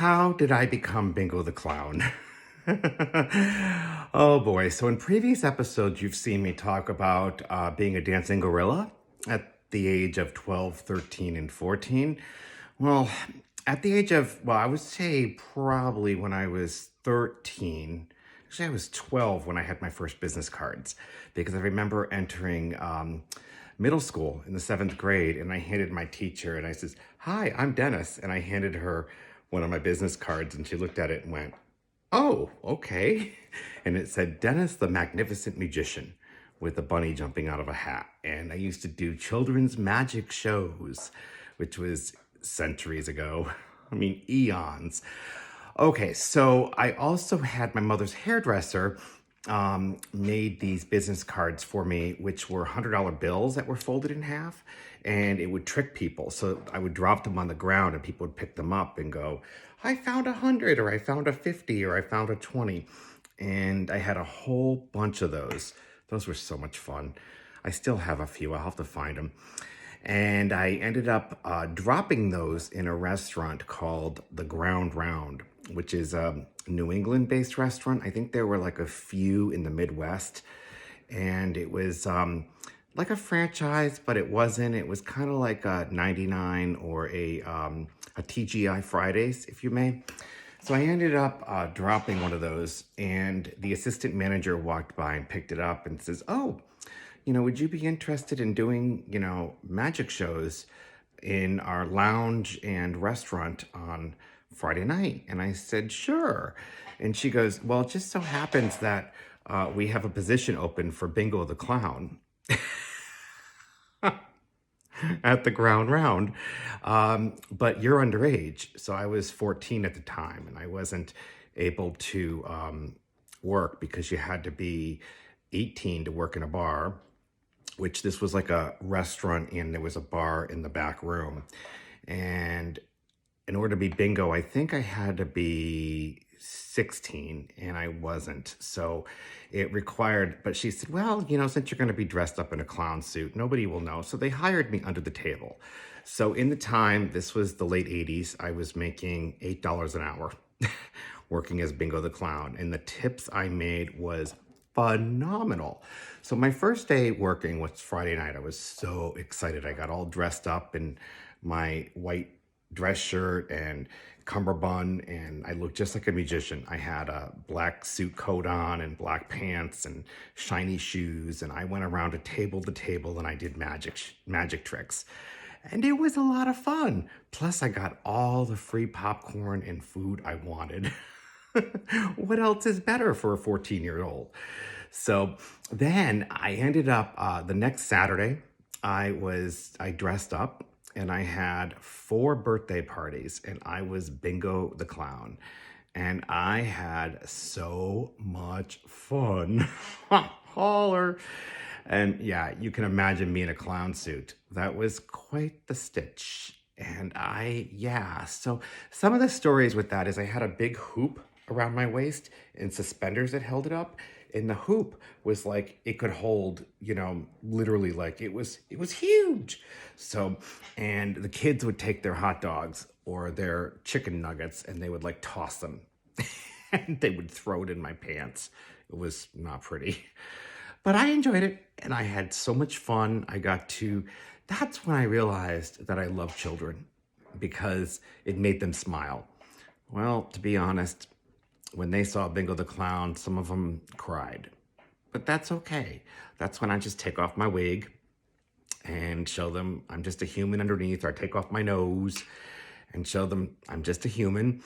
How did I become Bingo the Clown? Oh boy. So, in previous episodes, you've seen me talk about being a dancing gorilla at the age of 12, 13, and 14. Well, at the age of, I would say probably when I was 13. Actually, I was 12 when I had my first business cards because I remember entering middle school in the seventh grade, and I handed my teacher and I says, "Hi, I'm Dennis." And I handed her one of my business cards, and she looked at it and went, "Oh, okay." And it said, "Dennis the Magnificent Magician," with a bunny jumping out of a hat. And I used to do children's magic shows, which was centuries ago. I mean, eons. Okay, so I also had my mother's hairdresser made these business cards for me, which were $100 bills that were folded in half, and it would trick people. So I would drop them on the ground, and people would pick them up and go, "I found 100, or I found a 50, or I found a 20." And I had a whole bunch of those. Those were so much fun. I still have a few. I'll have to find them. And I ended up dropping those in a restaurant called the Ground Round, which is a New England based restaurant. I think there were like a few in the Midwest. And it was like a franchise, but it wasn't. It was kind of like a 99 or a TGI Fridays, if you may. So I ended up dropping one of those, and the assistant manager walked by and picked it up and says, "Oh, would you be interested in doing, magic shows in our lounge and restaurant on Friday night?" And I said, "Sure." And she goes, "Well, it just so happens that we have a position open for Bingo the Clown at the Ground Round. But you're underage." So I was 14 at the time, and I wasn't able to work because you had to be 18 to work in a bar, which this was like a restaurant, and there was a bar in the back room. And in order to be bingo, I think I had to be 16, and I wasn't. So it required, but she said, "Well, since you're going to be dressed up in a clown suit, nobody will know." So they hired me under the table. So in the time, this was the late 80s, I was making $8 an hour working as Bingo the Clown. And the tips I made was phenomenal. So my first day working was Friday night. I was so excited. I got all dressed up in my white dress shirt and cummerbund, and I looked just like a magician. I had a black suit coat on and black pants and shiny shoes, and I went around to table and I did magic tricks. And it was a lot of fun. Plus, I got all the free popcorn and food I wanted. What else is better for a 14-year-old? So then I ended up the next Saturday, I dressed up, and I had 4 birthday parties, and I was Bingo the Clown. And I had so much fun. Holler. And yeah, you can imagine me in a clown suit. That was quite the stitch. And so some of the stories with that is I had a big hoop around my waist and suspenders that held it up. And the hoop was like, it could hold, literally, like it was huge. So, and the kids would take their hot dogs or their chicken nuggets, and they would like toss them and they would throw it in my pants. It was not pretty, but I enjoyed it, and I had so much fun. That's when I realized that I love children, because it made them smile. Well, to be honest, when they saw Bingo the Clown, some of them cried. But that's okay. That's when I just take off my wig and show them I'm just a human underneath, or I take off my nose and show them I'm just a human.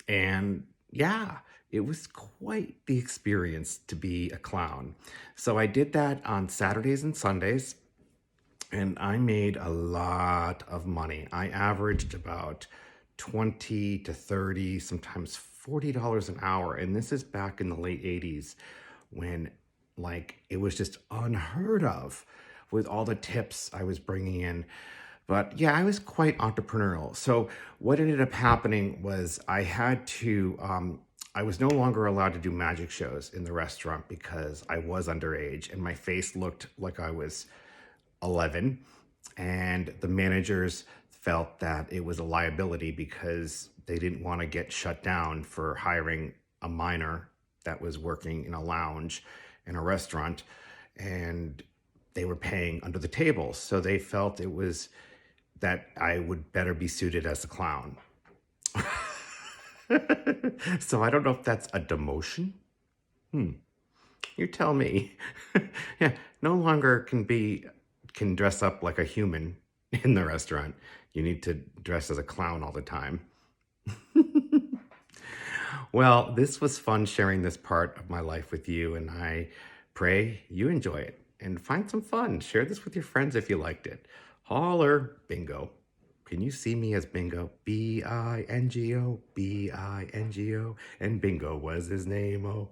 And yeah, it was quite the experience to be a clown. So I did that on Saturdays and Sundays, and I made a lot of money. I averaged about 20 to 30, sometimes $40 an hour. And this is back in the late 80s, when it was just unheard of with all the tips I was bringing in. But yeah, I was quite entrepreneurial. So what ended up happening was I was no longer allowed to do magic shows in the restaurant because I was underage and my face looked like I was 11. And the managers felt that it was a liability because they didn't want to get shut down for hiring a minor that was working in a lounge in a restaurant, and they were paying under the table. So they felt it was that I would better be suited as a clown. So I don't know if that's a demotion. Hmm. You tell me. Yeah, no longer can dress up like a human in the restaurant. You need to dress as a clown all the time. Well, this was fun sharing this part of my life with you, and I pray you enjoy it and find some fun. Share this with your friends if you liked it. Holler, Bingo. Can you see me as Bingo? Bingo, Bingo, and Bingo was his name. Oh.